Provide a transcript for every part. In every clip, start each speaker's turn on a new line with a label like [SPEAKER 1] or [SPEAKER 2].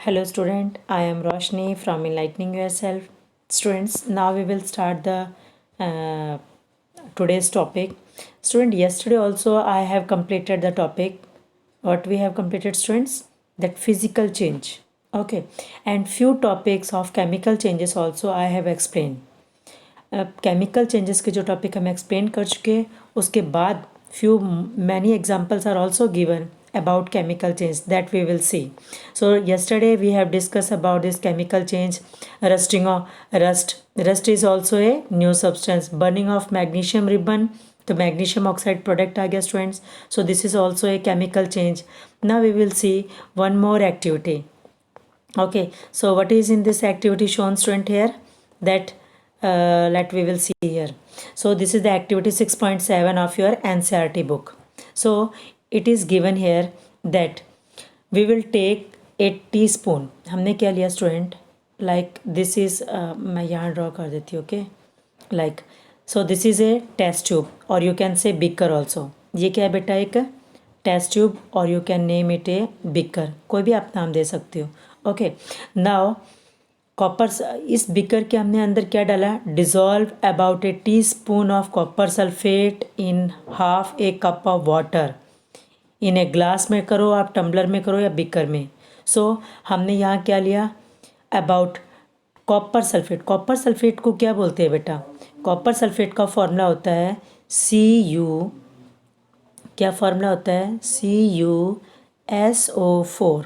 [SPEAKER 1] Hello student, I am Roshni from Enlightening Yourself. Students, now we will start the today's topic. Student, yesterday also I have completed the topic. What we have completed, students? That physical change. Okay, and few topics of chemical changes also I have explained. Chemical changes के जो topic हम explain कर चुके उसके बाद few many examples are also given about chemical change that we will see. So yesterday we have discussed about this chemical change, rusting of rust is also a new substance, burning of magnesium ribbon, तो magnesium oxide product आ गया students. So this is also a chemical change. Now we will see one more activity. Okay, so what is in this activity shown student here? That let we will see here. So this is the activity 6.7 of your NCERT book. So it is given here that we will take a teaspoon. हमने क्या लिया student? Like this is मैं यहाँ draw कर देती हूँ. Okay, like so this is a test tube or you can say beaker also. ये क्या है बेटा? एक test tube or you can name it a beaker. कोई भी आप नाम दे सकते हो. Okay, now कॉपर, इस बिकर के हमने अंदर क्या डाला? Dissolve about A teaspoon of copper sulphate in half a cup of water. In a glass में करो आप, टम्बलर में करो या बिकर में. सो हमने यहाँ क्या लिया? About copper sulphate. Copper sulphate को क्या बोलते हैं बेटा? कॉपर सल्फेट का फॉर्मूला होता है Cu. क्या फॉर्मूला होता है? CuSO4.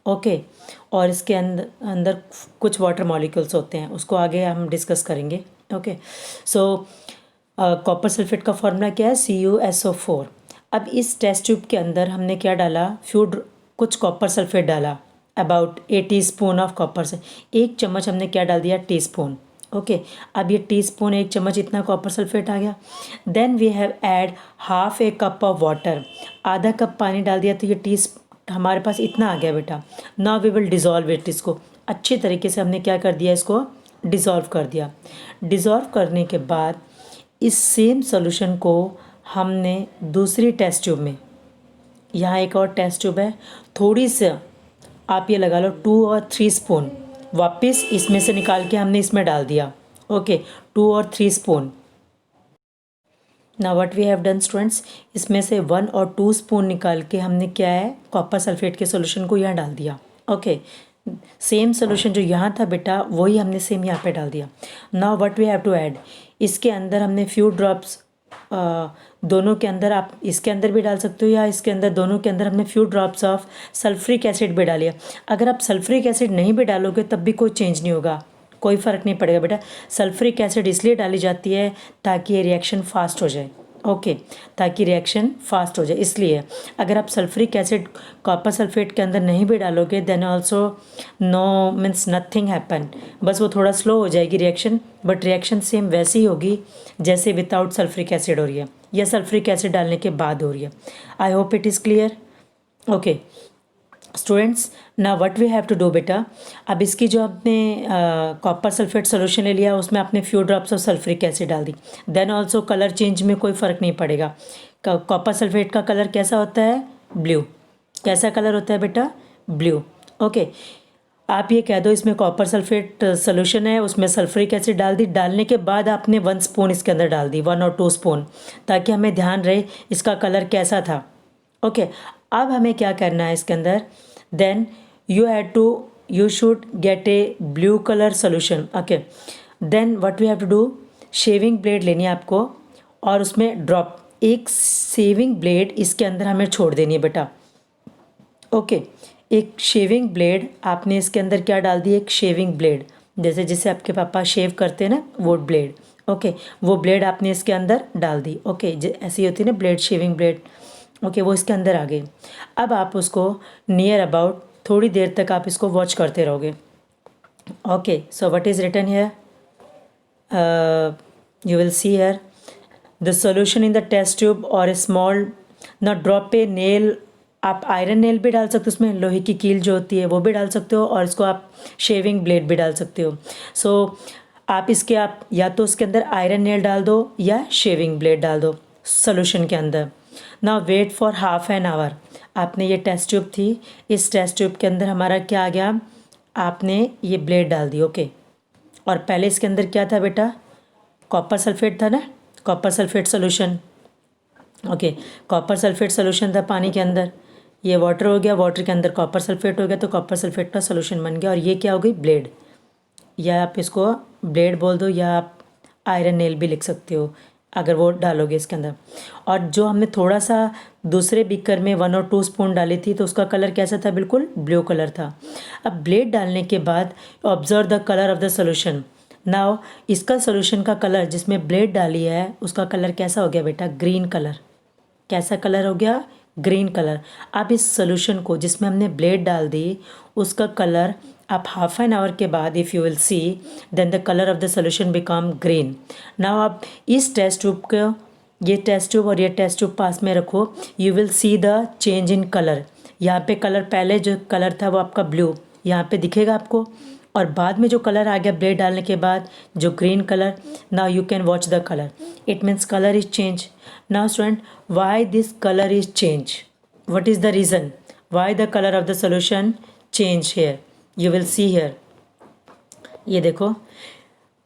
[SPEAKER 1] ओके, और इसके अंदर कुछ वाटर मॉलिक्यूल्स होते हैं, उसको आगे हम डिस्कस करेंगे. ओके, सो कॉपर सल्फेट का फॉर्मूला क्या है? CuSO4. अब इस टेस्ट ट्यूब के अंदर हमने क्या डाला? कुछ कॉपर सल्फेट डाला. About A teaspoon of copper से, एक चम्मच हमने क्या डाल दिया? टीस्पून. ओके, अब ये टीस्पून एक चम्मच इतना कॉपर सल्फेट आ गया. Then we have add half a cup of water. आधा कप पानी डाल दिया तो ये हमारे पास इतना आ गया बेटा. Now we will dissolve it. इसको अच्छी तरीके से हमने क्या कर दिया? इसको डिज़ोल्व कर दिया. डिज़ोल्व करने के बाद इस सेम सॉल्यूशन को हमने दूसरी टेस्ट ट्यूब में, यहाँ एक और टेस्ट ट्यूब है, थोड़ी सी आप ये लगा लो 2 और 3 स्पून वापस इसमें से निकाल के हमने इसमें डाल दिया. ओके, 2 और 3 spoon. Now what we have done students, इसमें से 1 और 2 स्पून निकाल के हमने क्या है? कॉपर सल्फेट के सॉल्यूशन को यहाँ डाल दिया. ओके, सेम सॉल्यूशन जो यहाँ था बेटा वही हमने सेम यहाँ पे डाल दिया. Now what we have to add, इसके अंदर हमने फ्यू ड्रॉप्स, दोनों के अंदर, आप इसके अंदर भी डाल सकते हो या इसके अंदर, दोनों के अंदर हमने few drops of sulphuric acid भी डालिए. अगर आप सल्फ्रिक एसिड नहीं भी डालोगे तब भी कोई चेंज नहीं होगा, कोई फ़र्क नहीं पड़ेगा बेटा. सल्फ्रिक एसिड इसलिए डाली जाती है ताकि ये रिएक्शन फास्ट हो जाए. ओके, ताकि रिएक्शन फास्ट हो जाए, इसलिए. अगर आप सल्फ्रिक एसिड कॉपर सल्फेट के अंदर नहीं भी डालोगे then also no means nothing happen, बस वो थोड़ा स्लो हो जाएगी रिएक्शन, बट रिएक्शन सेम वैसी ही होगी जैसे विदाउट सल्फ्रिक एसिड हो रही है या सल्फ्रिक एसिड डालने के बाद हो रही है. I hope it is clear. Okay students, ना what we have to do बेटा, अब इसकी जो आपने कॉपर सल्फेट सोल्यूशन ले लिया उसमें आपने few drops of sulphuric acid डाल दी. देन ऑल्सो कलर चेंज में कोई फ़र्क नहीं पड़ेगा. कॉपर सल्फेट का कलर कैसा होता है? ब्लू. कैसा कलर होता है बेटा? ब्लू. ओके, आप ये कह दो इसमें कॉपर सल्फेट सोल्यूशन है, उसमें सल्फ्रिक एसिड डाल दी. डालने के बाद आपने 1 स्पून इसके अंदर डाल दी, 1 और 2 स्पून, ताकि हमें ध्यान रहे इसका कलर कैसा था. ओके, अब हमें क्या करना है इसके अंदर? Then you should get a blue color solution. Okay, then what we have to do, shaving blade लेनी है आपको और उसमें ड्रॉप, एक शेविंग ब्लेड इसके अंदर हमें छोड़ देनी है बेटा. ओके, एक शेविंग ब्लेड आपने इसके अंदर क्या डाल दी? एक शेविंग ब्लेड, जैसे जिसे आपके पापा शेव करते हैं ना, वो ब्लेड. ओके, वो ब्लेड आपने इसके अंदर डाल दी. ओके, ऐसी होती है ना ब्लेड, शेविंग ब्लेड. ओके, वो इसके अंदर आ गई. अब आप उसको नियर अबाउट थोड़ी देर तक आप इसको वॉच करते रहोगे. Okay, so what is written here, you will see here the solution in the test tube और ए स्मॉल, ना ड्रॉप ए नेल. आप आयरन नेल भी डाल सकते हो, उसमें लोहे की कील जो होती है वो भी डाल सकते हो, और इसको आप शेविंग ब्लेड भी डाल सकते हो. सो आप या तो उसके अंदर आयरन नेल डाल दो या शेविंग ब्लेड डाल दो सोल्यूशन के अंदर. Now wait for half an hour. आपने ये टेस्ट ट्यूब थी, इस टेस्ट ट्यूब के अंदर हमारा क्या आ गया, आपने ये ब्लेड डाल दी। ओके, और पहले इसके अंदर क्या था बेटा, कॉपर सल्फेट था ना, copper sulphate solution. Okay, copper sulphate solution था पानी के अंदर, ये वाटर हो गया, वाटर के अंदर कॉपर सल्फेट हो गया, तो कॉपर सल्फेट का सोल्यूशन बन गया, और ये क्या हो गई, ब्लेड, या आप इसको ब्लेड बोल दो, या आप आयरन नेल भी लिख सकते हो अगर वो डालोगे इसके अंदर। और जो हमने थोड़ा सा दूसरे बीकर में 1 और 2 स्पून डाली थी, तो उसका कलर कैसा था, बिल्कुल ब्लू कलर था। अब ब्लेड डालने के बाद observe the colour of the solution. Now इसका सोल्यूशन का कलर जिसमें ब्लेड डाली है उसका कलर कैसा हो गया बेटा, ग्रीन कलर। कैसा कलर हो गया, ग्रीन कलर। अब इस सोल्यूशन को जिसमें हमने ब्लेड डाल दी उसका कलर आप हाफ एन आवर के बाद if you will see then the colour of the solution become green. Now आप इस टेस्ट ट्यूब को, ये टेस्ट ट्यूब और ये टेस्ट ट्यूब पास में रखो, you will see the change in colour. यहाँ पे कलर, पहले जो कलर था वो आपका ब्लू यहाँ पे दिखेगा आपको, और बाद में जो कलर आ गया ब्लेड डालने के बाद जो green colour, now you can watch the colour, it means colour is change. Now student, why this colour is change, what is the reason why the color of the solution change here, you will see here। ये देखो,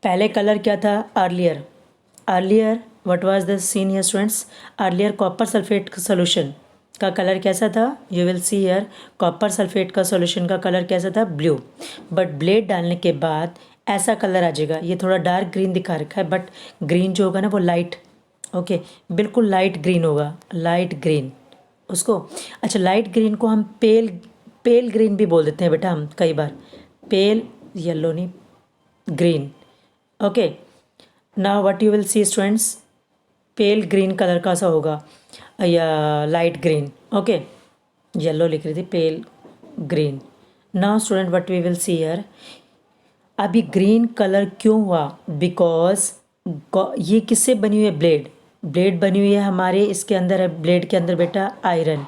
[SPEAKER 1] पहले colour क्या था, earlier what was the scene here students, earlier copper sulphate solution का colour कैसा था, you will see here, copper sulphate का solution का कलर कैसा था, ब्लू। बट ब्लेड डालने के बाद ऐसा कलर आ जाएगा, ये थोड़ा डार्क ग्रीन दिखा रखा है, बट ग्रीन जो होगा ना वो लाइट, ओके बिल्कुल लाइट ग्रीन होगा, लाइट ग्रीन उसको। अच्छा, लाइट ग्रीन को हम पेल ग्रीन भी बोल देते हैं बेटा, हम कई बार पेल येलो नहीं, green. Okay, now what you will see students, pale green colour का सा होगा या लाइट ग्रीन। ओके, येलो लिख रही थी, pale green. Now student what we will see here, अभी ग्रीन कलर क्यों हुआ, बिकॉज ये किससे बनी हुई है, ब्लेड बनी हुई है हमारे, इसके अंदर है, ब्लेड के अंदर बेटा आयरन।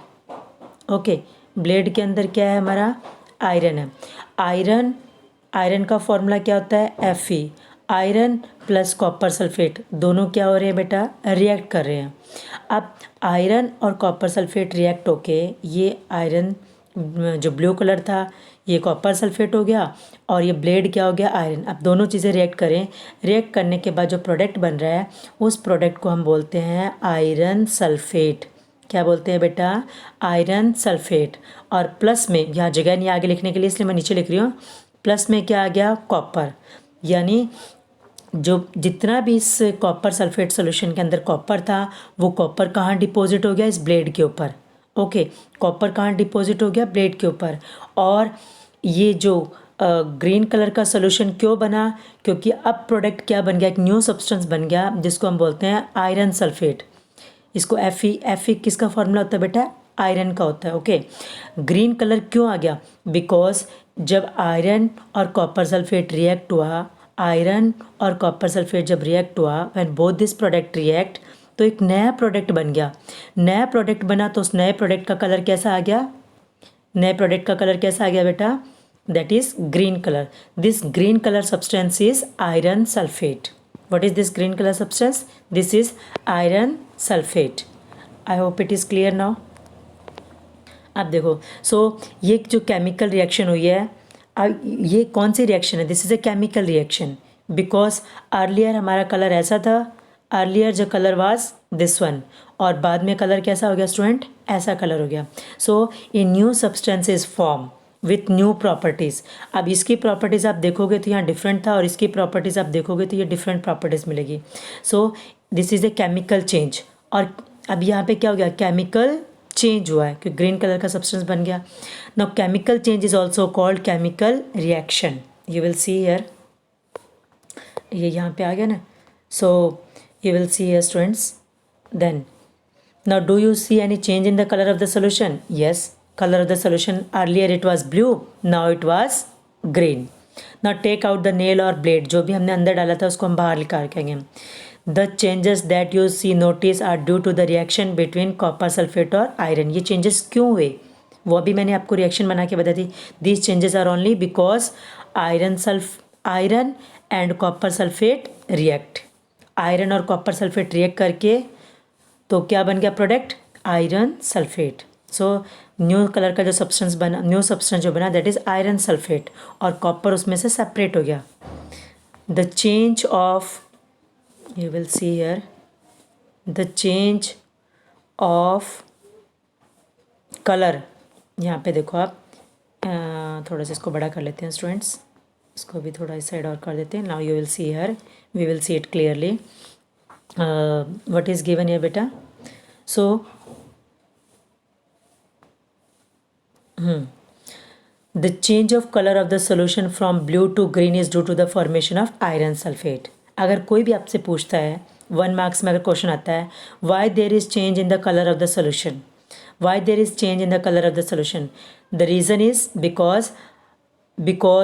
[SPEAKER 1] ओके, ब्लेड के अंदर क्या है हमारा, आयरन है। आयरन का फॉर्मूला क्या होता है, Fe। Iron plus copper sulphate दोनों क्या हो रहे हैं बेटा, रिएक्ट कर रहे हैं। अब आयरन और कॉपर सल्फेट रिएक्ट होके ये आयरन जो ब्लू कलर था ये कॉपर सल्फेट हो गया, और ये ब्लेड क्या हो गया, आयरन। अब दोनों चीज़ें रिएक्ट करें, रिएक्ट करने के बाद जो प्रोडक्ट बन रहा है उस प्रोडक्ट को हम बोलते हैं आयरन सल्फेट। क्या बोलते हैं बेटा, आयरन सल्फेट। और प्लस में, यहाँ जगह नहीं आगे लिखने के लिए इसलिए मैं नीचे लिख रही हूँ, प्लस में क्या आ गया, कॉपर। यानी जो जितना भी इस कॉपर सल्फेट सोल्यूशन के अंदर कॉपर था वो कॉपर कहाँ डिपॉजिट हो गया, इस ब्लेड के ऊपर। ओके, कॉपर कहाँ डिपॉजिट हो गया, ब्लेड के ऊपर। और ये जो ग्रीन कलर का सोल्यूशन क्यों बना, क्योंकि अब प्रोडक्ट क्या बन गया, एक न्यू सब्सटेंस बन गया जिसको हम बोलते हैं आयरन सल्फेट। इसको Fe किसका फॉर्मूला होता है बेटा, आयरन का होता है। ओके, ग्रीन कलर क्यों आ गया, बिकॉज जब आयरन और कॉपर सल्फेट रिएक्ट हुआ, आयरन और कॉपर सल्फेट जब रिएक्ट हुआ, when both this product react, तो एक नया प्रोडक्ट बन गया। नया प्रोडक्ट बना तो उस नए प्रोडक्ट का कलर कैसा आ गया, नए प्रोडक्ट का कलर कैसा आ गया बेटा, that is green colour. This green colour substance is iron sulphate. What is this green colour substance, this is iron sulphate. I hope it is clear now. अब देखो, सो ये जो केमिकल रिएक्शन हुई है, ये कौन सी रिएक्शन है, this is a chemical reaction, because earlier हमारा कलर ऐसा था, अर्लियर जो कलर वाज दिस वन, और बाद में कलर कैसा हो गया स्टूडेंट, ऐसा कलर हो गया। So a new substance is form with new properties. अब इसकी प्रॉपर्टीज़ आप देखोगे तो यहाँ डिफरेंट था, और इसकी प्रॉपर्टीज़ आप देखोगे तो ये डिफरेंट प्रॉपर्टीज़ मिलेगी। So this is a chemical change. और अब यहाँ पे क्या हो गया, केमिकल चेंज हुआ है कि ग्रीन कलर का सब्सटेंस बन गया। Now chemical change is also called chemical reaction. You will see here, ये यहाँ पे आ गया ना, so you will see here students. Then now do you see any change in the colour of the solution, yes, color of the solution, earlier it was blue, now it was green। now take out the nail or blade, जो भी हमने अंदर डाला था उसको हम बाहर निकाल केंगे। the changes that you see notice are due to the reaction between copper sulfate और iron। ये changes क्यों हुए वो अभी मैंने आपको रिएक्शन बना के बताई थी। these changes are only because iron and copper sulfate react। Iron और कॉपर सल्फेट रिएक्ट करके तो क्या बन गया product, iron sulphate. So new colour का जो सब्सटेंस बना, न्यू सब्सटेंस जो बना दैट इज़ आयरन सल्फेट, और कॉपर उसमें से सेपरेट हो गया। The change of, you will see here, the change of colour, यहाँ पे देखो आप, थोड़ा सा इसको बड़ा कर लेते हैं स्टूडेंट्स, इसको भी थोड़ा इस साइड और कर देते हैं। Now you will see here, we will see it clearly. What is given here बेटा? So the change of color of the solution from blue to green is due to the formation of iron sulfate. अगर कोई भी आपसे पूछता है 1 marks में, अगर question आता है why there is change in the color of the solution, why there is change in the color of the solution, the reason is because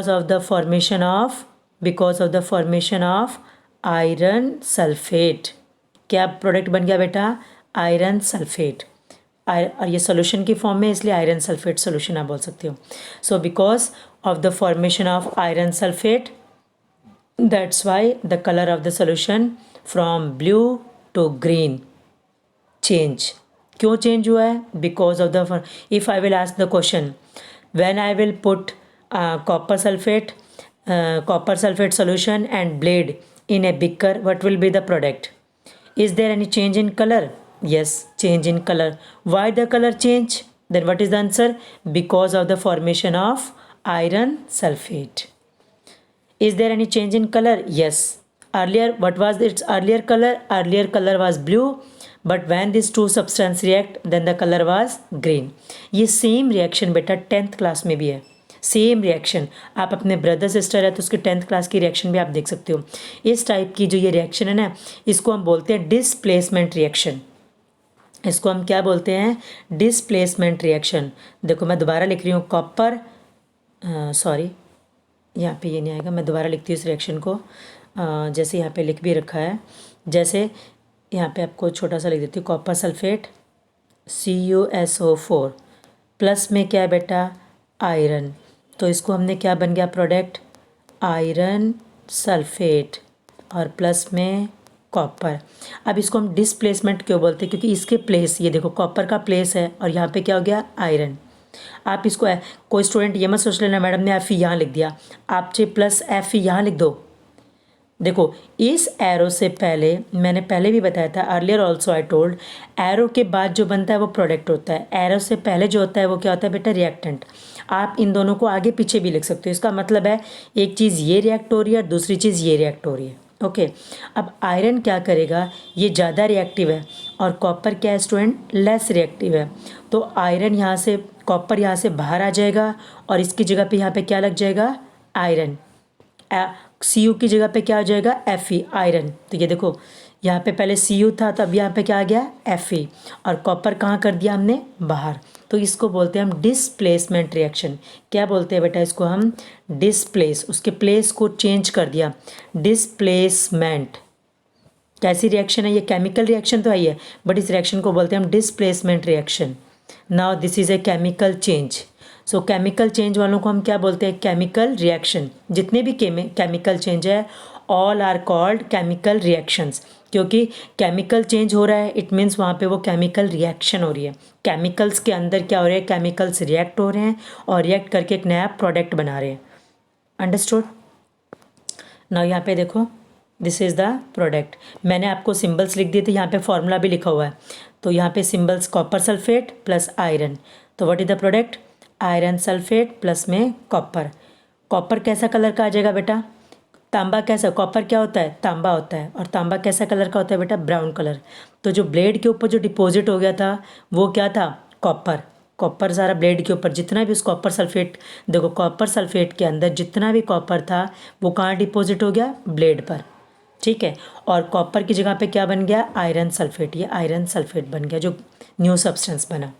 [SPEAKER 1] of the formation of iron sulfate. क्या product बन गया बेटा? Iron sulphate. और ये solution की form में, इसलिए iron sulphate solution आप बोल सकते हो। So because of the formation of iron sulphate, that's why the colour of the solution from blue to green change. क्यों चेंज हुआ है? Because of the, if I will ask the question, when I will put copper sulfate solution and blade in a beaker, what will be the product? Is there any change in color? Yes, change in color. Why the color change? Then what is the answer? Because of the formation of iron sulfate. Is there any change in color? Yes. Earlier, what was its earlier color? Earlier color was blue, but when these two substances react, then the color was green. ये same reaction बेटा 10th class में भी है, same reaction. आप अपने brother sister है तो उसके 10th क्लास की रिएक्शन भी आप देख सकते हो। इस टाइप की जो ये रिएक्शन है ना, इसको हम बोलते हैं डिस्प्लेसमेंट रिएक्शन। इसको हम क्या बोलते हैं? Displacement reaction. देखो मैं दोबारा लिख रही हूँ, कॉपर, सॉरी यहाँ पे ये नहीं आएगा, मैं दोबारा लिखती हूँ इस रिएक्शन को, जैसे यहाँ पे लिख भी रखा है, जैसे यहाँ पे आपको छोटा सा लिख देती हूँ, कॉपर सल्फेट CuSO4 प्लस में क्या है बेटा? आयरन। तो इसको हमने क्या बन गया प्रोडक्ट? आयरन सल्फेट, और प्लस में कॉपर। अब इसको हम डिस्प्लेसमेंट क्यों बोलते हैं? क्योंकि इसके प्लेस, ये देखो कॉपर का प्लेस है और यहाँ पे क्या हो गया? आयरन। आप इसको, कोई स्टूडेंट ये मत सोच लेना मैडम ने Fe यहाँ लिख दिया, आप चाहे प्लस Fe यहाँ लिख दो। देखो इस एरो से पहले, मैंने पहले भी बताया था, earlier also I told, arrow के बाद जो बनता है वो प्रोडक्ट होता है, एरो से पहले जो होता है वो क्या होता है बेटा? रिएक्टेंट। आप इन दोनों को आगे पीछे भी लिख सकते हो। इसका मतलब है एक चीज़ ये रिएक्ट हो रही है और दूसरी चीज़ ये रिएक्ट हो रही है। ओके, अब आयरन क्या करेगा? ये ज़्यादा रिएक्टिव है और कॉपर क्या है स्टूडेंट? लेस रिएक्टिव है। तो आयरन यहाँ से, कॉपर यहाँ से बाहर आ जाएगा और इसकी जगह पे यहाँ पे क्या लग जाएगा? आयरन। Cu की जगह पे क्या आ जाएगा? Fe, iron. तो ये देखो यहाँ पे पहले Cu था, तो अब यहाँ पे क्या आ गया? Fe, और कॉपर कहाँ कर दिया हमने? बाहर। तो इसको बोलते हैं हम डिस्प्लेसमेंट रिएक्शन। क्या बोलते हैं बेटा इसको हम? डिस्प्लेस, उसके प्लेस को चेंज कर दिया, डिस्प्लेसमेंट। कैसी रिएक्शन है ये? केमिकल रिएक्शन तो है, बट इस रिएक्शन को बोलते हैं हम displacement reaction. Now this is a chemical change. So chemical change वालों को हम क्या बोलते हैं? Chemical reaction. जितने भी केमिकल चेंज है, all are called chemical reactions. क्योंकि केमिकल चेंज हो रहा है, इट मीन्स वहाँ पे वो केमिकल रिएक्शन हो रही है। केमिकल्स के अंदर क्या हो रहा है? केमिकल्स रिएक्ट हो रहे हैं और रिएक्ट करके एक नया प्रोडक्ट बना रहे हैं। अंडरस्टूड? नाउ यहाँ पे देखो, दिस इज़ द प्रोडक्ट। मैंने आपको सिंबल्स लिख दिए थे, यहाँ पे फॉर्मूला भी लिखा हुआ है। तो यहाँ पे symbols copper sulphate plus iron. तो what is the product? Iron sulphate plus में कॉपर। कॉपर कैसा कलर का आ जाएगा बेटा? तांबा कैसा? कॉपर क्या होता है? तांबा होता है। और तांबा कैसा कलर का होता है बेटा? Brown colour. तो जो ब्लेड के ऊपर जो डिपॉजिट हो गया था वो क्या था? कॉपर। कॉपर सारा ब्लेड के ऊपर, जितना भी उस कॉपर सल्फेट, देखो कॉपर सल्फेट के अंदर जितना भी कॉपर था वो कहाँ डिपॉजिट हो गया? ब्लेड पर। ठीक है, और कॉपर की जगह पे क्या बन गया? Iron sulphate. ये आयरन सल्फेट बन गया, जो न्यू सब्सटेंस बना।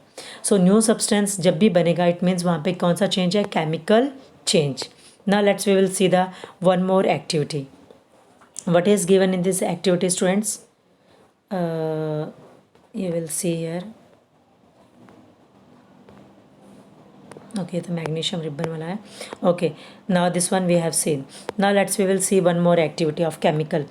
[SPEAKER 1] सो न्यू सब्सटेंस जब भी बनेगा, इट मीन्स वहाँ पे कौन सा चेंज है? Chemical change. Now let's we will see the one more activity. What is given in this activity, students? You will see here. Okay, the magnesium ribbon wala hai. Okay, now this one we have seen. Now we will see one more activity of chemical.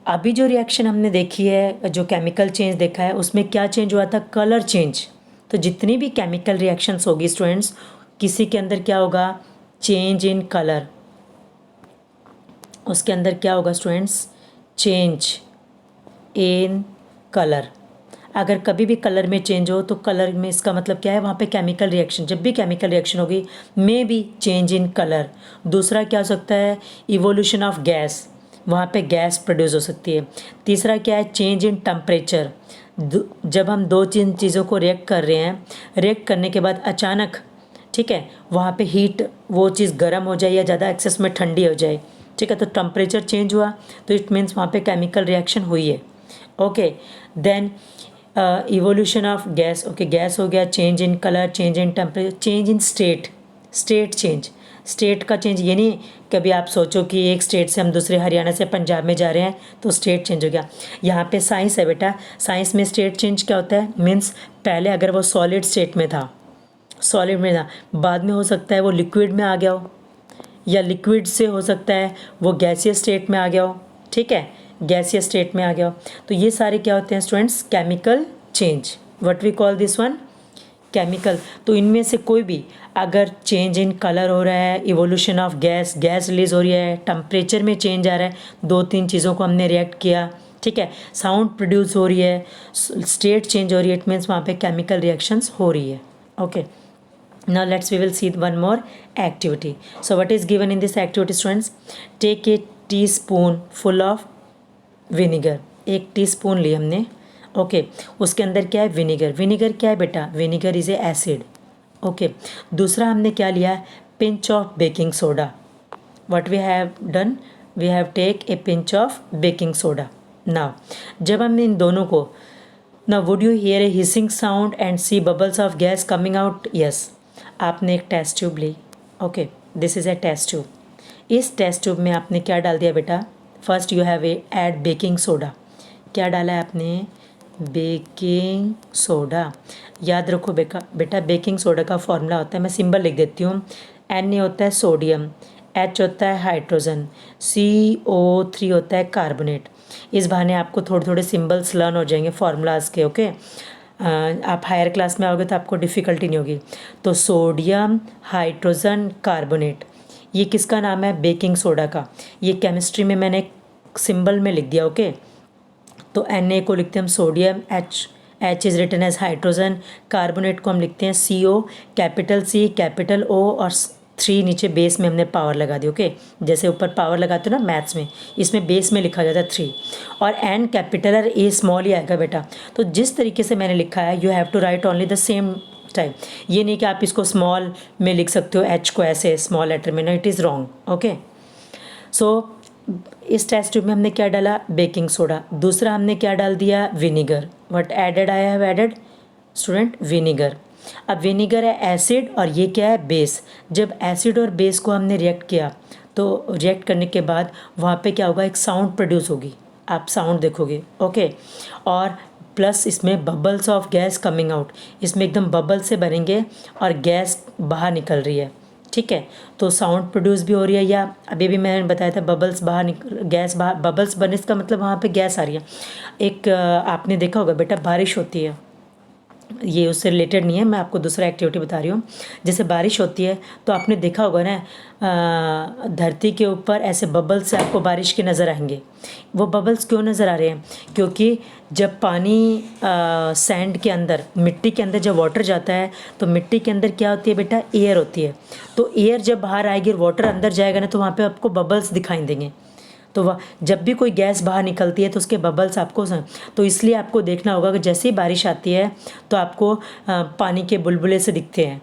[SPEAKER 1] अभी जो reaction हमने देखी है, जो chemical change देखा है, उसमें क्या चेंज हुआ था? Colour change. तो जितनी भी केमिकल रिएक्शंस होगी स्टूडेंट्स, किसी के अंदर क्या होगा? Change in colour. उसके अंदर क्या होगा स्टूडेंट्स? Change in colour. अगर कभी भी कलर में चेंज हो तो कलर में इसका मतलब क्या है? वहाँ पे केमिकल रिएक्शन। जब भी केमिकल रिएक्शन होगी may be change in colour. दूसरा क्या हो सकता है? इवोल्यूशन ऑफ गैस, वहाँ पे गैस प्रोड्यूस हो सकती है। तीसरा क्या है? Change in temperature. जब हम दो चीज़ों को रिएक्ट कर रहे हैं, रिएक्ट करने के बाद अचानक, ठीक है, वहाँ पे हीट, वो चीज़ गर्म हो जाए या ज़्यादा एक्सेस में ठंडी हो जाए, ठीक है, तो टेम्परेचर चेंज हुआ, तो इट मीन्स वहाँ पे केमिकल रिएक्शन हुई है। Okay, then evolution of gas. Okay, gas हो गया, change in colour, change in temperature, change in state, state change. स्टेट का चेंज ये नहीं कभी आप सोचो कि एक स्टेट से हम दूसरे हरियाणा से पंजाब में जा रहे हैं तो स्टेट चेंज हो गया। यहाँ पे साइंस है बेटा, साइंस में स्टेट चेंज क्या होता है? मीन्स पहले अगर वो सॉलिड स्टेट में था, सॉलिड में था, बाद में हो सकता है वो लिक्विड में आ गया हो, या लिक्विड से हो सकता है वो गैसियस स्टेट में आ गया हो, ठीक है, गैसियस स्टेट में आ गया हो। तो ये सारे क्या होते हैं students? Chemical change. What we call this one? Chemical. तो इनमें से कोई भी अगर चेंज इन कलर हो रहा है, evolution of gas, gas release हो रही है, टेम्परेचर में चेंज आ रहा है, दो तीन चीज़ों को हमने रिएक्ट किया, ठीक है, साउंड प्रोड्यूस हो रही है, स्टेट चेंज हो रही है, इट मीन्स वहाँ पे केमिकल रिएक्शंस हो रही है। Okay, now we will see one more activity. So what is given in this activity students? Take a teaspoon full of vinegar. एक टीस्पून ली हमने, ओके, उसके अंदर क्या है? विनीगर। विनीगर क्या है बेटा? Vinegar is a acid. Okay, दूसरा हमने क्या लिया? Pinch of baking soda. What we have done? We have take a pinch of baking soda. Now जब हमने इन दोनों को, now would you hear a hissing sound and see bubbles of gas coming out? Yes. आपने एक test tube ली, okay, this is a test tube. इस test tube में आपने क्या डाल दिया बेटा? First you have a add baking soda. क्या डाला है आपने? Baking soda. याद रखो बेटा बेकिंग सोडा का फॉर्मूला होता है, मैं सिंबल लिख देती हूँ। Na होता है सोडियम, H होता है हाइड्रोजन, CO3 होता है कार्बोनेट। इस बहाने आपको थोड़े थोड़े सिंबल्स लर्न हो जाएंगे फॉर्मूलाज के, ओके। आप हायर क्लास में आओगे तो आपको डिफ़िकल्टी नहीं होगी। तो सोडियम हाइड्रोजन कार्बोनेट, ये किसका नाम है? बेकिंग सोडा का। ये केमिस्ट्री में मैंने सिंबल में लिख दिया, ओके। तो Na को लिखते हैं हम sodium, H is written as hydrogen, carbonate को हम लिखते हैं CO, capital C, capital O और 3 नीचे बेस में हमने पावर लगा दी, ओके। जैसे ऊपर पावर लगाते हो ना मैथ्स में, इसमें बेस में लिखा जाता है 3, और N कैपिटल और A स्मॉल ही आएगा बेटा। तो जिस तरीके से मैंने लिखा है, you have to write only the same type. ये नहीं कि आप इसको स्मॉल में लिख सकते हो, H को ऐसे स्मॉल लेटर में, no, it is wrong, okay. So इस टेस्ट ट्यूब में हमने क्या डाला? Baking soda. दूसरा हमने क्या डाल दिया? Vinegar. What added? I have added student vinegar. अब विनीगर है एसिड और ये क्या है? बेस। जब एसिड और बेस को हमने रिएक्ट किया तो रिएक्ट करने के बाद वहाँ पे क्या होगा? एक साउंड प्रोड्यूस होगी, आप साउंड देखोगे, ओके। और प्लस इसमें bubbles of gas coming out, इसमें एकदम बबल से बनेंगे और गैस बाहर निकल रही है, ठीक है। तो साउंड प्रोड्यूस भी हो रही है, या अभी भी मैंने बताया था बबल्स बाहर गैस बाहर, बबल्स बनने का मतलब वहाँ पे गैस आ रही है। एक आपने देखा होगा बेटा, बारिश होती है, ये उससे रिलेटेड नहीं है, मैं आपको दूसरा एक्टिविटी बता रही हूँ। जैसे बारिश होती है तो आपने देखा होगा ना, धरती के ऊपर ऐसे बबल्स से आपको बारिश के नज़र आएंगे। वो बबल्स क्यों नज़र आ रहे हैं? क्योंकि जब पानी सैंड के अंदर, मिट्टी के अंदर जब वाटर जाता है तो मिट्टी के अंदर क्या होती है बेटा? एयर होती है। तो एयर जब बाहर आएगी और वाटर अंदर जाएगा ना, तो वहाँ पर आपको बबल्स दिखाई देंगे। तो वह जब भी कोई गैस बाहर निकलती है तो उसके बबल्स आपको, तो इसलिए आपको देखना होगा कि जैसे ही बारिश आती है तो आपको पानी के बुलबुले से दिखते हैं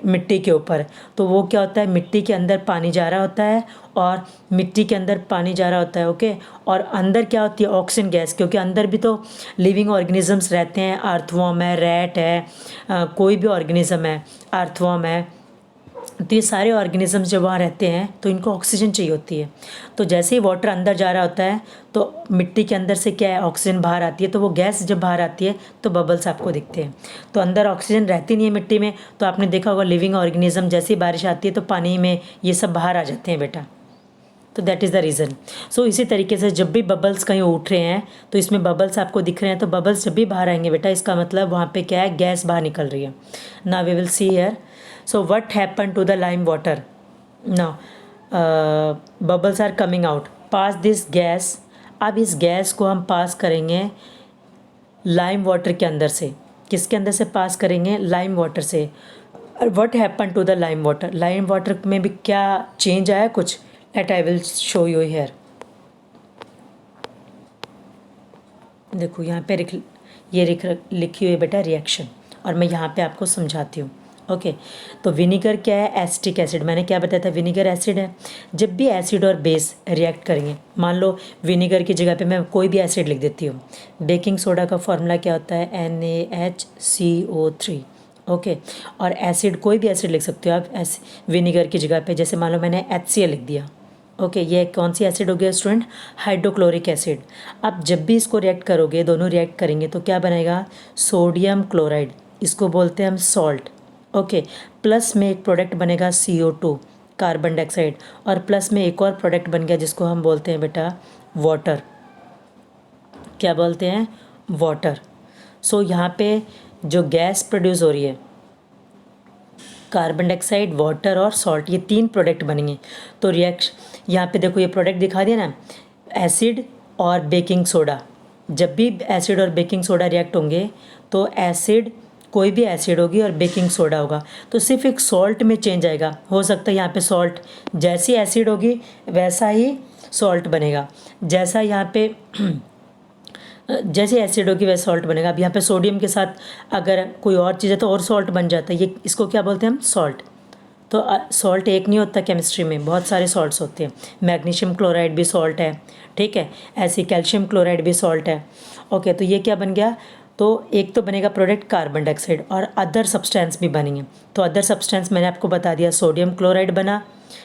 [SPEAKER 1] मिट्टी के ऊपर। तो वो क्या होता है? मिट्टी के अंदर पानी जा रहा होता है, और मिट्टी के अंदर पानी जा रहा होता है, ओके। और अंदर क्या होती है? ऑक्सीजन गैस, क्योंकि अंदर भी तो लिविंग ऑर्गेनिजम्स रहते हैं, अर्थवॉर्म है, रैट है, कोई भी ऑर्गेनिज्म है, अर्थवॉर्म है। तो ये सारे ऑर्गेनिजम्स जब वहाँ रहते हैं तो इनको ऑक्सीजन चाहिए होती है। तो जैसे ही वाटर अंदर जा रहा होता है तो मिट्टी के अंदर से क्या है? ऑक्सीजन बाहर आती है। तो वो गैस जब बाहर आती है तो बबल्स आपको दिखते हैं। तो अंदर ऑक्सीजन रहती नहीं है मिट्टी में, तो आपने देखा होगा लिविंग ऑर्गेनिज्म जैसे ही बारिश आती है तो पानी में ये सब बाहर आ जाते हैं बेटा। तो दैट इज़ द रीज़न। सो इसी तरीके से जब भी बबल्स कहीं उठ रहे हैं तो इसमें बबल्स आपको दिख रहे हैं, तो बबल्स जब भी बाहर आएंगे बेटा इसका मतलब वहाँ पे क्या है, गैस बाहर निकल रही है। Now we will see here, so what happen to the lime water, now bubbles are coming out, pass this gas. अब इस गैस को हम पास करेंगे लाइम वाटर के अंदर से, किसके अंदर से पास करेंगे, लाइम वाटर से। What happen to the lime water, lime water में भी क्या चेंज आया कुछ, let I will show you here. देखो यहाँ पे लिखी हुई है बेटा रिएक्शन, और मैं यहाँ पे आपको समझाती हूँ। ओके, तो विनीगर क्या है, एसिटिक एसिड, मैंने क्या बताया था, विनीगर एसिड है। जब भी एसिड और बेस रिएक्ट करेंगे, मान लो विनीगर की जगह पे मैं कोई भी एसिड लिख देती हूँ। बेकिंग सोडा का फॉर्मूला क्या होता है, NaHCO3। ओके, और एसिड कोई भी एसिड लिख सकते हो आप विनीगर की जगह पे, जैसे मान लो मैंने HCl लिख दिया। ओके, ये कौन सी एसिड हो गया स्टूडेंट, हाइड्रोक्लोरिक एसिड। अब जब भी इसको रिएक्ट करोगे, दोनों रिएक्ट करेंगे तो क्या बनेगा, सोडियम क्लोराइड, इसको बोलते हैं हम सॉल्ट। ओके, प्लस में एक प्रोडक्ट बनेगा CO2, कार्बन डाइऑक्साइड, और प्लस में एक और प्रोडक्ट बन गया जिसको हम बोलते हैं बेटा वाटर। क्या बोलते हैं, वाटर। सो यहाँ पे जो गैस प्रोड्यूस हो रही है, कार्बन डाइऑक्साइड, वाटर और सॉल्ट, ये 3 प्रोडक्ट बनेंगे। तो रिएक्शन यहाँ पे देखो, ये प्रोडक्ट दिखा दिया ना, एसिड और बेकिंग सोडा। जब भी एसिड और बेकिंग सोडा रिएक्ट होंगे तो एसिड, कोई भी एसिड होगी और बेकिंग सोडा होगा, तो सिर्फ एक सॉल्ट में चेंज आएगा। हो सकता है यहाँ पे सॉल्ट, जैसी एसिड होगी वैसा ही सॉल्ट बनेगा, जैसा यहाँ पे जैसे एसिड होगी वैसे सॉल्ट बनेगा। अब यहाँ पे सोडियम के साथ अगर कोई और चीज़ है तो और सॉल्ट बन जाता है, ये इसको क्या बोलते हैं हम, सॉल्ट। तो सॉल्ट एक नहीं होता, केमिस्ट्री में बहुत सारे सॉल्ट्स होते हैं। मैग्नीशियम क्लोराइड भी सॉल्ट है, ठीक है, ऐसे कैल्शियम क्लोराइड भी सॉल्ट है। ओके, तो ये क्या बन गया, तो एक तो बनेगा प्रोडक्ट कार्बन डाइऑक्साइड, और अदर सब्सटेंस भी बनेंगे। तो अदर सब्सटेंस मैंने आपको बता दिया, सोडियम क्लोराइड बना,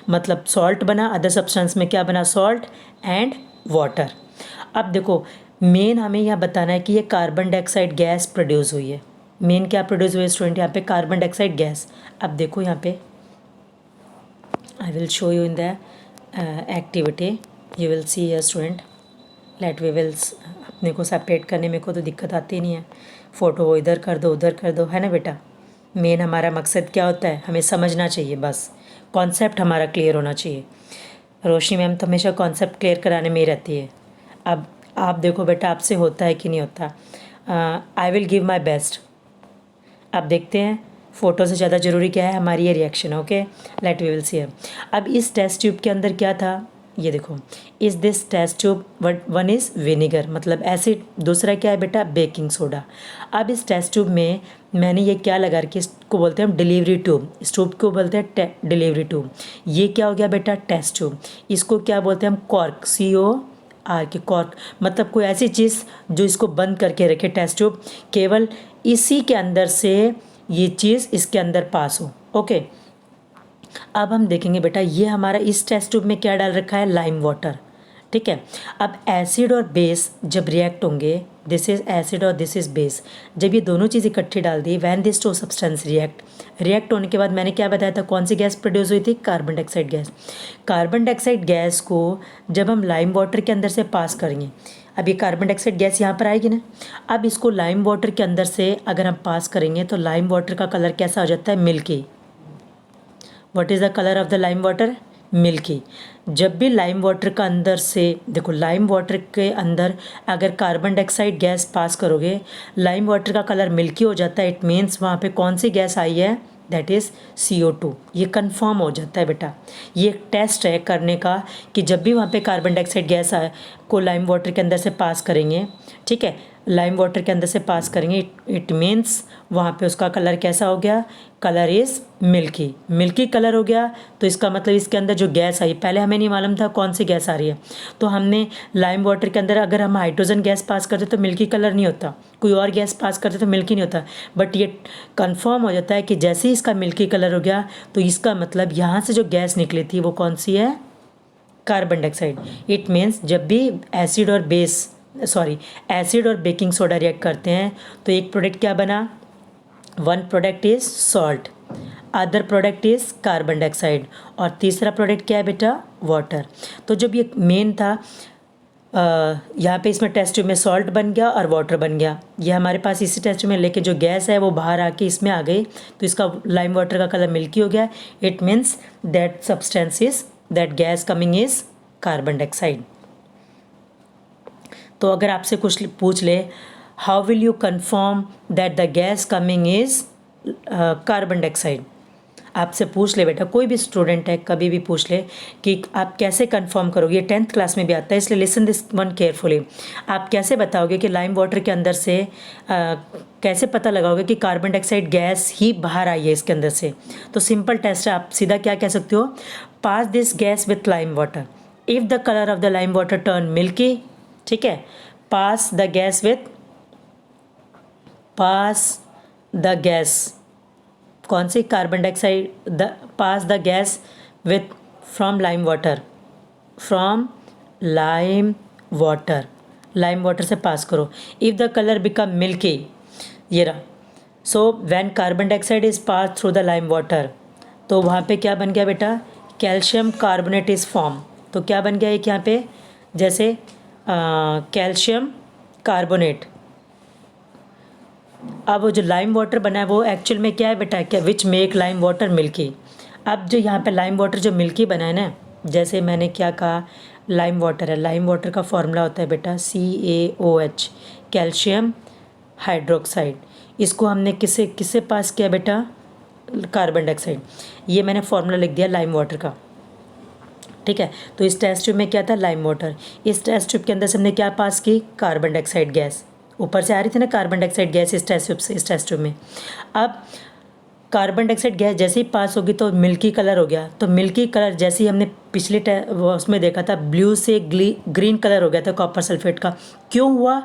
[SPEAKER 1] मतलब सॉल्ट बना। अदर सब्सटेंस में क्या बना, सॉल्ट एंड वाटर। अब देखो, मेन हमें यह बताना है कि ये कार्बन डाइऑक्साइड गैस प्रोड्यूस हुई है। मेन क्या प्रोड्यूस हुई है स्टूडेंट, यहाँ पे कार्बन डाइऑक्साइड गैस। अब देखो यहाँ पे, आई will show you in the activity, you will सी है स्टूडेंट, लेट वी विल, अपने को सेपरेट करने में को तो दिक्कत आती नहीं है, फ़ोटो इधर कर दो उधर कर दो, है ना बेटा। मेन हमारा मकसद क्या होता है, हमें समझना चाहिए, बस कॉन्सेप्ट हमारा क्लियर होना चाहिए। रोशनी मैम तो हमेशा कॉन्सेप्ट क्लियर कराने में ही रहती है। अब आप देखो बेटा, आपसे होता है कि नहीं होता। I will give my best. अब देखते हैं, फ़ोटो से ज़्यादा ज़रूरी क्या है, हमारी ये reaction. Okay, let we will see. अब इस टेस्ट ट्यूब के अंदर क्या था, ये देखो, इस this test tube, one is vinegar मतलब एसिड, दूसरा क्या है बेटा, बेकिंग सोडा। अब इस टेस्ट ट्यूब में मैंने ये क्या लगा रखी, इसको बोलते हैं हम डिलीवरी ट्यूब, इस ट्यूब को बोलते हैं डिलीवरी ट्यूब। ये क्या हो गया बेटा, टेस्ट ट्यूब। इसको क्या बोलते हैं हम, कॉर्क, COR के कॉर्क, मतलब कोई ऐसी चीज़ जो इसको बंद करके रखे टेस्ट ट्यूब, केवल इसी के अंदर से ये चीज़ इसके अंदर पास हो। ओके, अब हम देखेंगे बेटा, ये हमारा इस टेस्ट ट्यूब में क्या डाल रखा है, लाइम वाटर, ठीक है। अब एसिड और बेस जब रिएक्ट होंगे, दिस इज एसिड और दिस इज बेस, जब ये दोनों चीज़ इकट्ठी डाल दी, when this two substance react होने के बाद मैंने क्या बताया था, कौन सी गैस प्रोड्यूस हुई थी, carbon dioxide gas. Carbon dioxide gas को जब हम लाइम वाटर के अंदर से पास करेंगे, अब ये कार्बन डाइऑक्साइड गैस यहाँ पर आएगी ना, अब इसको लाइम वाटर के अंदर से अगर हम पास करेंगे तो लाइम वाटर का कलर कैसा हो जाता है, milky. What is the colour of the lime water, milky. जब भी लाइम वाटर का अंदर से, देखो लाइम वाटर के अंदर अगर कार्बन डाइऑक्साइड गैस पास करोगे, लाइम वाटर का कलर मिल्की हो जाता है, इट मीन्स वहाँ पे कौन सी गैस आई है, दैट इज़ CO2। ये कंफर्म हो जाता है बेटा। ये एक टेस्ट है करने का कि जब भी वहाँ पे कार्बन डाइऑक्साइड गैस को लाइम वाटर के अंदर से पास करेंगे, ठीक है, लाइम वाटर के अंदर से पास करेंगे, इट मीन्स वहाँ पे उसका कलर कैसा हो गया, colour is milky, milky colour हो गया। तो इसका मतलब इसके अंदर जो गैस आई, पहले हमें नहीं मालूम था कौन सी गैस आ रही है, तो हमने लाइम वाटर के अंदर अगर हम हाइड्रोजन गैस पास करते तो मिल्की कलर नहीं होता, कोई और गैस पास करते तो मिल्की नहीं होता। बट ये कंफर्म हो जाता है कि जैसे ही इसका मिल्की कलर हो गया तो इसका मतलब यहाँ से जो गैस निकली थी वो कौन सी है, कार्बन डाइऑक्साइड। इट मीन्स जब भी एसिड और बेकिंग सोडा रिएक्ट करते हैं तो एक प्रोडक्ट क्या बना, one product is salt other product is carbon dioxide, और तीसरा प्रोडक्ट क्या है बेटा, वाटर। तो जब ये मेन था यहाँ पे इसमें टेस्ट ट्यूब में सॉल्ट बन गया और वाटर बन गया, ये हमारे पास इसी टेस्ट ट्यूब में, लेकिन जो गैस है वो बाहर आके इसमें आ गई, तो इसका लाइम वाटर का कलर मिल्की हो गया। It means that substance is, that gas coming is carbon dioxide. तो अगर आपसे कुछ पूछ ले, how will you confirm that the gas coming is carbon dioxide, आपसे पूछ ले बेटा, कोई भी स्टूडेंट है कभी भी पूछ ले कि आप कैसे कंफर्म करोगे, ये 10th क्लास में भी आता है, इसलिए लिसन दिस वन केयरफुली। आप कैसे बताओगे कि लाइम वाटर के अंदर से कैसे पता लगाओगे कि कार्बन डाइऑक्साइड गैस ही बाहर आई है इसके अंदर से? तो सिंपल टेस्ट है, आप सीधा क्या कह सकते हो, pass this gas with lime water, if the colour of the lime water turn milky, ठीक है, pass the gas with, pass the gas, कौन सी, carbon dioxide, the pass the gas with from lime water, from lime water, lime water से pass करो। If the colour become milky, ये रहा, so when carbon dioxide is pass through the lime water, तो वहाँ पे क्या बन गया बेटा, कैल्शियम कार्बोनेट इज फॉर्म। तो क्या बन गया एक यहाँ पे, जैसे कैल्शियम कार्बोनेट। अब वो जो लाइम वाटर बना है वो एक्चुअल में क्या है बेटा, क्या, विच मेक लाइम वाटर मिल्की। अब जो यहाँ पे लाइम वाटर जो मिल्की बना है ना, जैसे मैंने क्या कहा, लाइम वाटर है, लाइम वाटर का फॉर्मूला होता है बेटा CaOH, कैल्शियम हाइड्रोक्साइड। इसको हमने किससे किससे पास किया बेटा, कार्बन डाइऑक्साइड। ये मैंने फॉर्मूला लिख दिया लाइम वाटर का, ठीक है। तो इस टेस्ट ट्यूब में क्या था, लाइम वाटर। इस टेस्ट ट्यूब के अंदर से हमने क्या पास की, कार्बन डाइऑक्साइड गैस, ऊपर से आ रही थी ना कार्बन डाइऑक्साइड गैस इस टेस्ट ट्यूब से, इस टेस्ट ट्यूब में। अब कार्बन डाइऑक्साइड गैस जैसे ही पास होगी तो मिल्की कलर हो गया। तो मिल्की कलर जैसे ही हमने पिछले उसमें देखा था, ब्लू से ग्रीन कलर हो गया था कॉपर सल्फेट का। क्यों हुआ,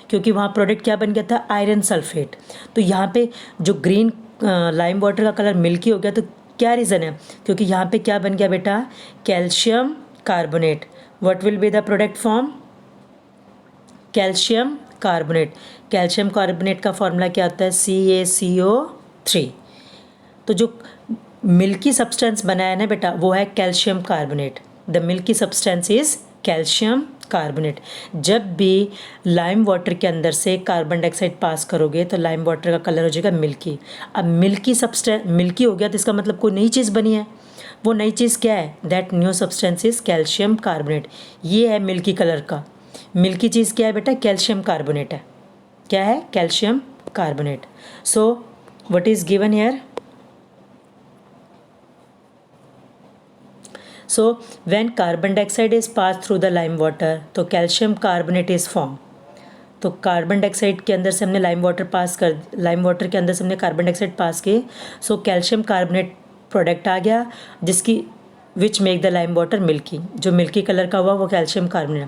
[SPEAKER 1] क्योंकि वहाँ प्रोडक्ट क्या बन गया था, आयरन सल्फेट। तो यहाँ पे जो ग्रीन लाइम वाटर का कलर मिल्की हो गया, तो क्या रीज़न है, क्योंकि यहाँ पे क्या बन गया बेटा, calcium carbonate. What will be the product form, calcium carbonate. Calcium carbonate का फॉर्मूला क्या होता है, CaCO3। तो जो मिल्की सब्सटेंस बनाया ना बेटा, वो है calcium carbonate. The milky substance is calcium carbonate. जब भी लाइम वाटर के अंदर से कार्बन डाइऑक्साइड पास करोगे तो लाइम वाटर का कलर हो जाएगा मिल्की। अब मिल्की सब्सटेंस मिल्की हो गया तो इसका मतलब कोई नई चीज़ बनी है। वो नई चीज़ क्या है, that new substance is calcium carbonate. ये है मिल्की कलर का। मिल्की चीज़ क्या है बेटा, कैल्शियम कार्बोनेट है। क्या है, calcium carbonate. So what is given here, so when carbon dioxide is passed through the lime water तो कैल्शियम कार्बोनेट इज फॉर्म। तो कार्बन डाइऑक्साइड के अंदर से हमने लाइम वाटर के अंदर से हमने कार्बन डाइऑक्साइड पास किए, सो कैल्शियम कार्बोनेट प्रोडक्ट आ गया, जिसकी which make the lime water milky. जो मिल्की कलर का हुआ वो calcium carbonate.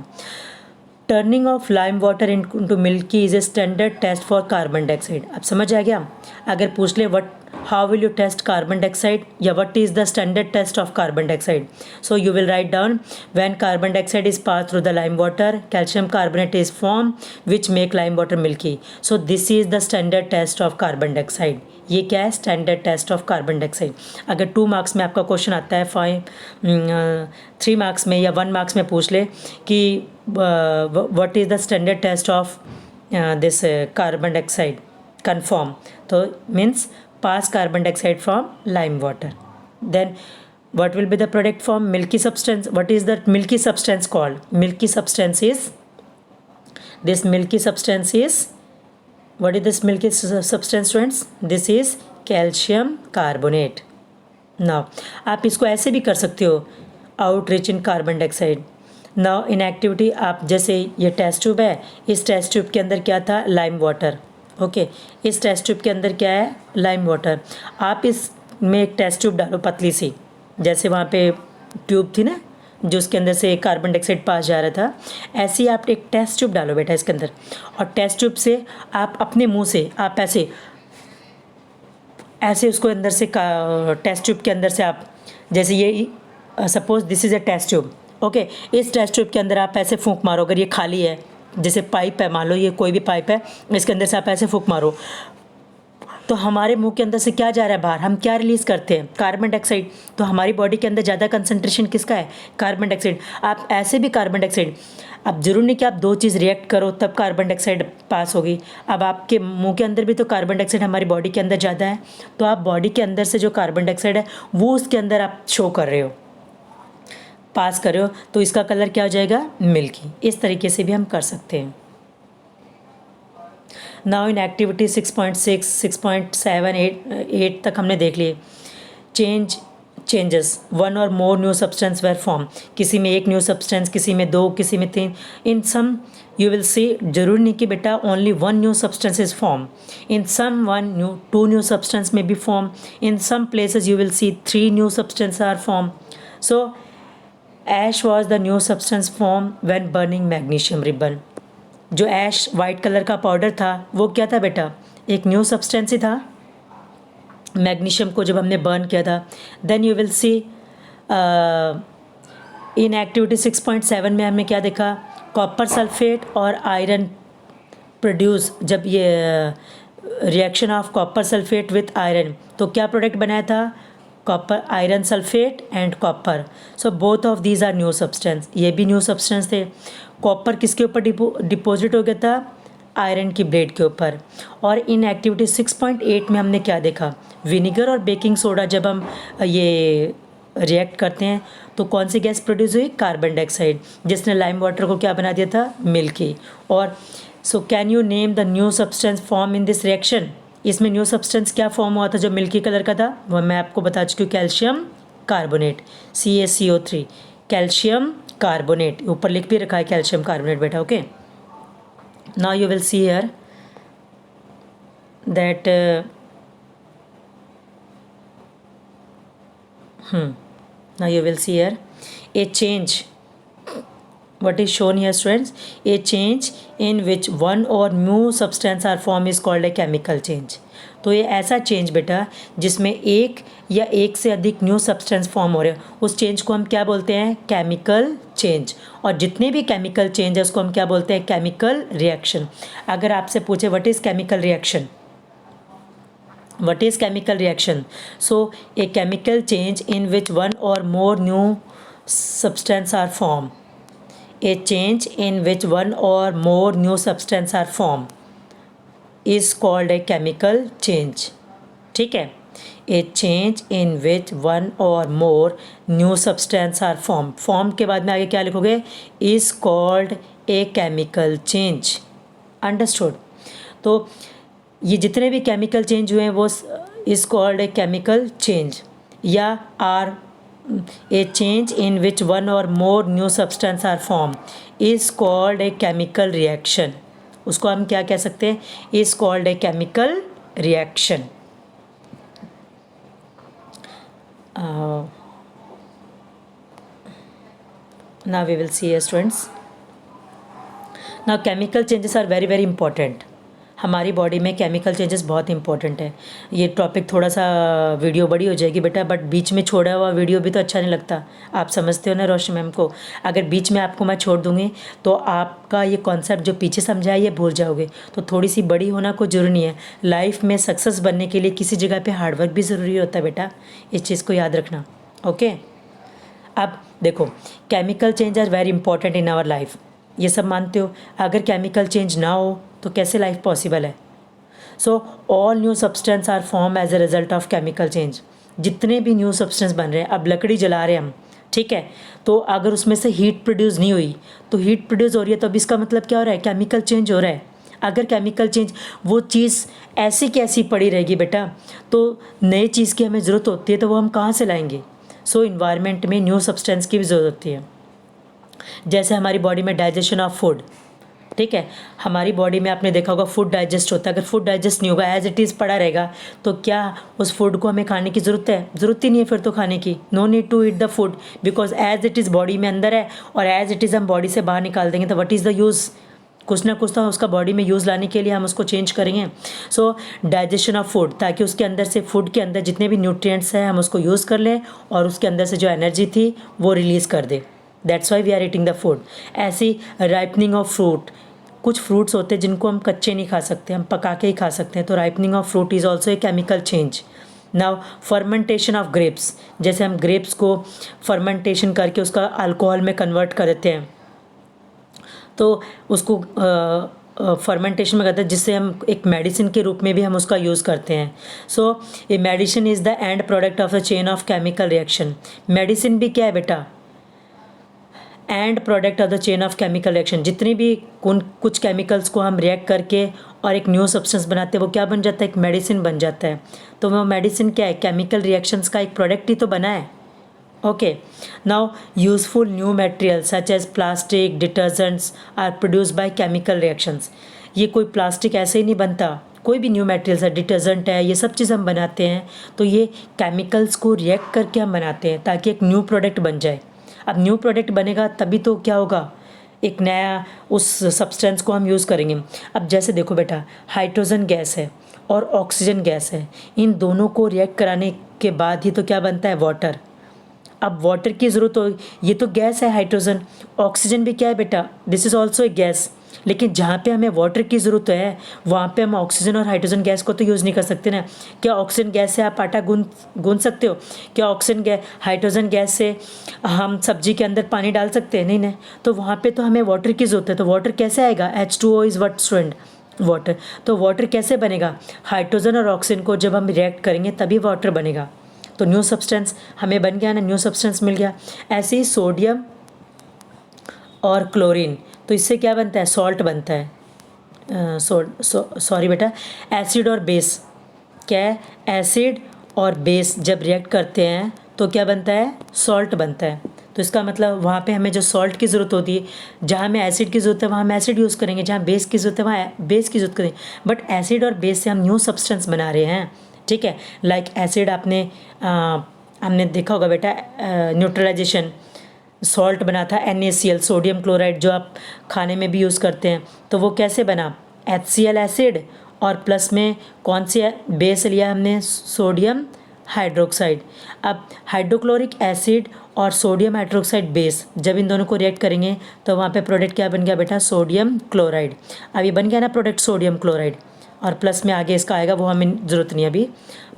[SPEAKER 1] Turning of lime water into milky is a standard test for carbon dioxide. अब समझ आ गया। अगर पूछ ले what, how will you test carbon dioxide, या what is the standard test of carbon dioxide, so you will write down when carbon dioxide is pass through the lime water, calcium carbonate is form which make lime water milky. So this is the standard test of carbon dioxide. ये क्या है, standard test of carbon dioxide. अगर 2 marks में आपका question आता है, 3 marks में या 1 मार्क्स में पूछ ले कि what is the standard test of this carbon dioxide, confirm, तो means pass carbon dioxide from lime water. Then what will be the product form, milky substance. What is that milky substance called? Milky substance is, this milky substance is, what is this milky substance students? This is calcium carbonate. Now आप इसको ऐसे भी कर सकते हो, out rich in carbon dioxide. Now in activity आप, जैसे ये टेस्ट ट्यूब है, इस टेस्ट ट्यूब के अंदर क्या था, लाइम वाटर। ओके, इस टेस्ट ट्यूब के अंदर क्या है, लाइम वाटर। आप इसमें एक टेस्ट ट्यूब डालो पतली सी, जैसे वहाँ पे ट्यूब थी ना जो उसके अंदर से कार्बन डाइऑक्साइड पास जा रहा था, ऐसे ही आप एक टेस्ट ट्यूब डालो बेटा इसके अंदर, और टेस्ट ट्यूब से आप अपने मुंह से आप ऐसे ऐसे उसको अंदर से टेस्ट ट्यूब के अंदर से आप, जैसे ये suppose this is a test tube. Okay, इस टेस्ट ट्यूब के अंदर आप ऐसे फूंक मारो, अगर ये खाली है, जैसे पाइप है, मान लो ये कोई भी पाइप है, इसके अंदर से आप ऐसे फूंक मारो, तो हमारे मुंह के अंदर से क्या जा रहा है बाहर, हम क्या रिलीज़ करते हैं, कार्बन डाइऑक्साइड। तो हमारी बॉडी के अंदर ज़्यादा कंसंट्रेशन किसका है, कार्बन डाइऑक्साइड। आप ऐसे भी कार्बन डाइऑक्साइड, अब जरूर नहीं कि आप दो चीज़ रिएक्ट करो तब कार्बन डाइऑक्साइड पास होगी। अब आपके मुंह के अंदर भी तो कार्बन डाइऑक्साइड हमारी बॉडी के अंदर ज़्यादा है, तो आप बॉडी के अंदर से जो कार्बन डाइऑक्साइड है वो उसके अंदर आप शो कर रहे हो, पास कर रहे हो, तो इसका कलर क्या हो जाएगा, मिल्की। इस तरीके से भी हम कर सकते हैं। नाउ इन एक्टिविटी 6.6, 6.7, 8 तक हमने देख लिए। चेंजेस, वन और more new substance were form, किसी में एक न्यू सब्सटेंस, किसी में दो, किसी में तीन। इन सम यू विल सी, जरूरी नहीं कि बेटा only one new substance is form, in some one new, two new substance may be form, in some places you will see three new substance are form. So ash was the new substance form when burning magnesium ribbon. जो ash white colour का powder था वो क्या था बेटा, एक new substance ही था, magnesium को जब हमने बर्न किया था। Then you will see in activity 6.7 में हमने क्या देखा, कॉपर सल्फेट और आयरन प्रोड्यूस, जब ये reaction of copper sulphate with iron, तो क्या प्रोडक्ट बनाया था, copper, iron sulphate and copper. So both of these are new substance, ये भी न्यू सब्सटेंस थे। कॉपर किसके ऊपर डिपॉजिट हो गया था, आयरन की ब्लेड के ऊपर। और इन एक्टिविटी 6.8 में हमने क्या देखा, विनीगर और बेकिंग सोडा जब हम ये रिएक्ट करते हैं तो कौन सी गैस प्रोड्यूस हुई, कार्बन डाइऑक्साइड, जिसने लाइम वाटर को क्या बना दिया था, मिल्की। और so can you name the new substance form in this reaction, इसमें न्यू सब्सटेंस क्या फॉर्म हुआ था जो मिल्की कलर का था, वो मैं आपको बता चुकी हूँ, calcium carbonate, CaCO3, calcium carbonate, ऊपर लिख भी रखा है कैल्शियम कार्बोनेट बेटा, okay. Now you will see here that now you will see here a change, what is shown here students, a change in which one or more substance are formed is called a chemical change। तो ये ऐसा change बेटा जिसमें एक या एक से अधिक न्यू सब्सटेंस फॉर्म हो रहे हैं, उस चेंज को हम क्या बोलते हैं, केमिकल चेंज। और जितने भी केमिकल चेंज है उसको हम क्या बोलते हैं, केमिकल रिएक्शन। अगर आपसे पूछे what is chemical reaction, what is chemical reaction? So a chemical change in which one or more new substance are formed, a change in which one or more new substance are formed is called a chemical change। ठीक है, a change in which one or more new substance are formed, form के बाद में आगे क्या लिखोगे, is called a chemical change। Understood? तो ये जितने भी केमिकल चेंज हुए हैं वो is called a chemical change, या or a change in which one और more new substance are form is called a chemical reaction. उसको हम क्या कह सकते हैं, is called a chemical reaction. Now we will see students, now chemical changes are very very important. हमारी body में chemical changes बहुत इंपॉर्टेंट है। ये टॉपिक थोड़ा सा वीडियो बड़ी हो जाएगी बेटा, बट बीच में छोड़ा हुआ वीडियो भी तो अच्छा नहीं लगता, आप समझते हो ना रोशनी मैम को। अगर बीच में आपको मैं छोड़ दूँगी तो आपका ये कॉन्सेप्ट जो पीछे समझाया ये भूल जाओगे। तो थोड़ी सी बड़ी होना कोई ज़रूरी नहीं है, लाइफ में सक्सेस बनने के लिए किसी जगह पर हार्डवर्क भी ज़रूरी होता है बेटा, इस चीज़ को याद रखना, ओके। अब देखो, chemical change are very important in our life, ये सब मानते हो। अगर केमिकल चेंज ना हो तो कैसे लाइफ पॉसिबल है। So all new substance are form as a result of chemical change. जितने भी न्यू सब्सटेंस बन रहे हैं, अब लकड़ी जला रहे हैं हम, ठीक है, तो अगर उसमें से हीट प्रोड्यूस नहीं हुई तो हीट प्रोड्यूस हो रही है, तो अब इसका मतलब क्या हो रहा है, केमिकल चेंज हो रहा है। अगर केमिकल चेंज, वो चीज़ ऐसी कैसी पड़ी रहेगी बेटा, तो नई चीज़ की हमें ज़रूरत होती है, तो वो हम कहाँ से लाएंगे। सो इन्वायरमेंट में न्यू सब्सटेंस की भी ज़रूरत होती है। जैसे हमारी बॉडी में डाइजेशन ऑफ फूड, ठीक है, हमारी बॉडी में आपने देखा होगा फूड डाइजेस्ट होता है। अगर फूड डाइजेस्ट नहीं होगा, एज इट इज़ पड़ा रहेगा, तो क्या उस फूड को हमें खाने की ज़रूरत है, ज़रूरत ही नहीं है फिर तो खाने की। No need to eat the food, because as it is body में अंदर है और एज इट इज़ हम बॉडी से बाहर निकाल देंगे, तो व्हाट इज़ द यूज़। कुछ ना कुछ तो उसका बॉडी में यूज़ लाने के लिए हम उसको चेंज करेंगे। सो डाइजेशन ऑफ फूड, ताकि उसके अंदर से, फूड के अंदर जितने भी न्यूट्रिएंट्स हैं हम उसको यूज़ कर लें और उसके अंदर से जो एनर्जी थी वो रिलीज़ कर दे। That's why we are eating the food. ऐसी राइपनिंग ऑफ फ्रूट, कुछ फ्रूट्स होते हैं जिनको हम कच्चे नहीं खा सकते, हम पका के ही खा सकते हैं, तो ripening of fruit is also a chemical change. Now fermentation of grapes, जैसे हम ग्रेप्स को फर्मेंटेशन करके उसका अल्कोहल में कन्वर्ट कर देते हैं, तो उसको फर्मेंटेशन में करते हैं, जिससे हम एक मेडिसिन के रूप में भी हम उसका यूज़ करते हैं। So a medicine is the end product of a chain of chemical reaction. Medicine भी क्या है बेटा, end product of the chain of chemical reaction. जितनी भी कुछ केमिकल्स को हम रिएक्ट करके और एक न्यू सब्सटेंस बनाते हैं, वो क्या बन जाता है, एक मेडिसिन बन जाता है। तो वो मेडिसिन क्या है, केमिकल रिएक्शंस का एक प्रोडक्ट ही तो बना है। Okay, now useful new material such as plastic, detergents are produce by chemical reactions. ये कोई प्लास्टिक ऐसे ही नहीं बनता, कोई भी न्यू मटेरियल्स है, डिटर्जेंट है, ये सब चीज़ हम बनाते हैं तो ये केमिकल्स को रिएक्ट करके हम बनाते हैं ताकि एक न्यू प्रोडक्ट बन जाए। अब न्यू प्रोडक्ट बनेगा तभी तो क्या होगा, एक नया उस सब्सटेंस को हम यूज़ करेंगे। अब जैसे देखो बेटा, हाइड्रोजन गैस है और ऑक्सीजन गैस है, इन दोनों को रिएक्ट कराने के बाद ही तो क्या बनता है, वाटर। अब वाटर की ज़रूरत हो, ये तो गैस है हाइड्रोजन, ऑक्सीजन भी क्या है बेटा, this is also a gas. लेकिन जहाँ पे हमें वाटर की ज़रूरत है वहाँ पे हम ऑक्सीजन और हाइड्रोजन गैस को तो यूज़ नहीं कर सकते ना। क्या ऑक्सीजन गैस से आप आटा गूंद सकते हो? क्या हाइड्रोजन गैस से हम सब्जी के अंदर पानी डाल सकते हैं? नहीं नहीं, तो वहाँ पे तो हमें वाटर की ज़रूरत है। तो वाटर कैसे आएगा, H2O is what student, water. तो वाटर कैसे बनेगा, हाइड्रोजन और ऑक्सीजन को जब हम रिएक्ट करेंगे तभी वाटर बनेगा। तो न्यू सब्सटेंस हमें बन गया ना, न्यू सब्सटेंस मिल गया। ऐसे ही सोडियम और क्लोरीन, तो इससे क्या बनता है, सॉल्ट बनता है। सॉरी बेटा, एसिड और बेस, क्या है, एसिड और बेस जब रिएक्ट करते हैं तो क्या बनता है, सॉल्ट बनता है। तो इसका मतलब वहाँ पे हमें जो सॉल्ट की ज़रूरत होती है, जहाँ हमें एसिड की ज़रूरत है वहाँ हम एसिड यूज़ करेंगे, जहाँ बेस की ज़रूरत है वहाँ बेस की ज़रूरत करेंगे। बट एसिड और बेस से हम न्यू सब्सटेंस बना रहे हैं, ठीक है। लाइक एसिड हमने देखा होगा बेटा, न्यूट्रलाइजेशन, सॉल्ट बना था NaCl, सोडियम क्लोराइड, जो आप खाने में भी यूज़ करते हैं। तो वो कैसे बना, HCl एसिड और प्लस में कौन सी बेस लिया हमने, सोडियम हाइड्रोक्साइड। अब हाइड्रोक्लोरिक एसिड और सोडियम हाइड्रोक्साइड बेस जब इन दोनों को रिएक्ट करेंगे तो वहाँ पे प्रोडक्ट क्या बन गया बेटा, सोडियम क्लोराइड। अब ये बन गया ना प्रोडक्ट सोडियम क्लोराइड, और प्लस में आगे इसका आएगा, वो हमें ज़रूरत नहीं अभी।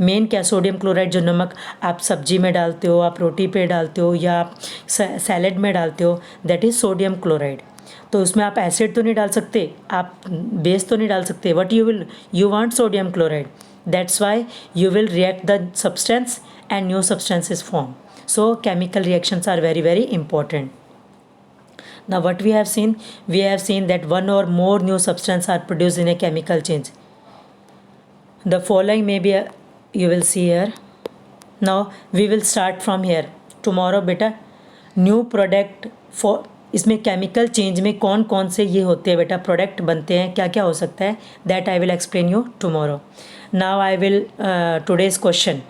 [SPEAKER 1] मेन क्या, सोडियम क्लोराइड, जो नमक आप सब्जी में डालते हो, आप रोटी पे डालते हो या आप सैलेड में डालते हो, दैट इज़ सोडियम क्लोराइड। तो उसमें आप एसिड तो नहीं डाल सकते, आप बेस तो नहीं डाल सकते, but you want sodium chloride, that's why you will react the substance and new substance is form. So chemical reactions are very very important. Now what we have seen that one or more new substance are produced in a chemical change. The following may be you will see here. Now we will start from here. Tomorrow बेटा new product for, इसमें chemical change में कौन कौन से ये होते हैं बेटा, प्रोडक्ट बनते हैं, क्या क्या हो सकता है, that I will explain you tomorrow. Now I will today's question.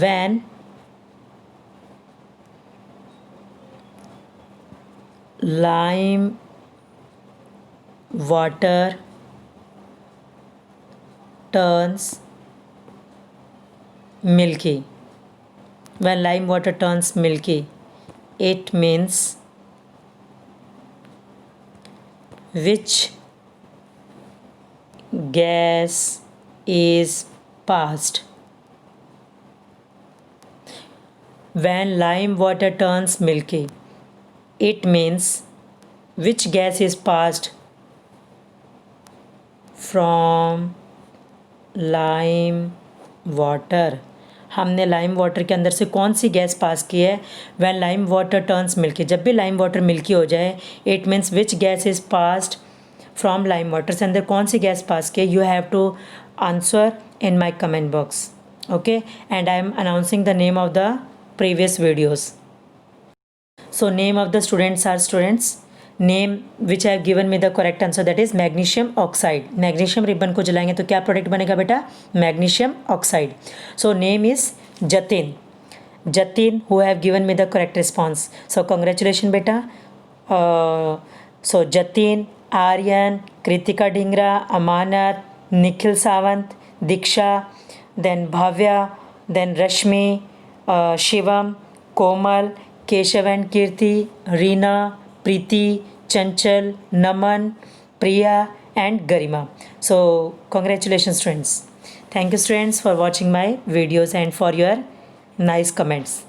[SPEAKER 1] When lime water turns milky, when lime water turns milky, it means which gas is passed. When lime water turns milky, it means which gas is passed from lime water. हमने lime water के अंदर से कौन सी gas pass की है. When lime water turns milky, जब भी lime water milky हो जाए, it means which gas is passed from lime water, से अंदर कौन सी गैस पास की है. You have to answer in my comment box. Okay, and I am announcing the name of the previous videos. So name of the students are students. Name which I have given me the correct answer, that is magnesium oxide. Magnesium ribbon को जलाएंगे तो क्या product बनेगा बेटा, magnesium oxide. So name is Jatin. Jatin who have given me the correct response. So congratulations beta. So Jatin, Aryan, Kritika Dhingra, Amanat, Nikhil Sawant, Diksha, then Bhavya, then Rashmi, Shivam, Komal, Keshav and Kirti, Reena, Preeti, Chanchal, Naman, Priya and Garima. So congratulations students. Thank you students for watching my videos and for your nice comments.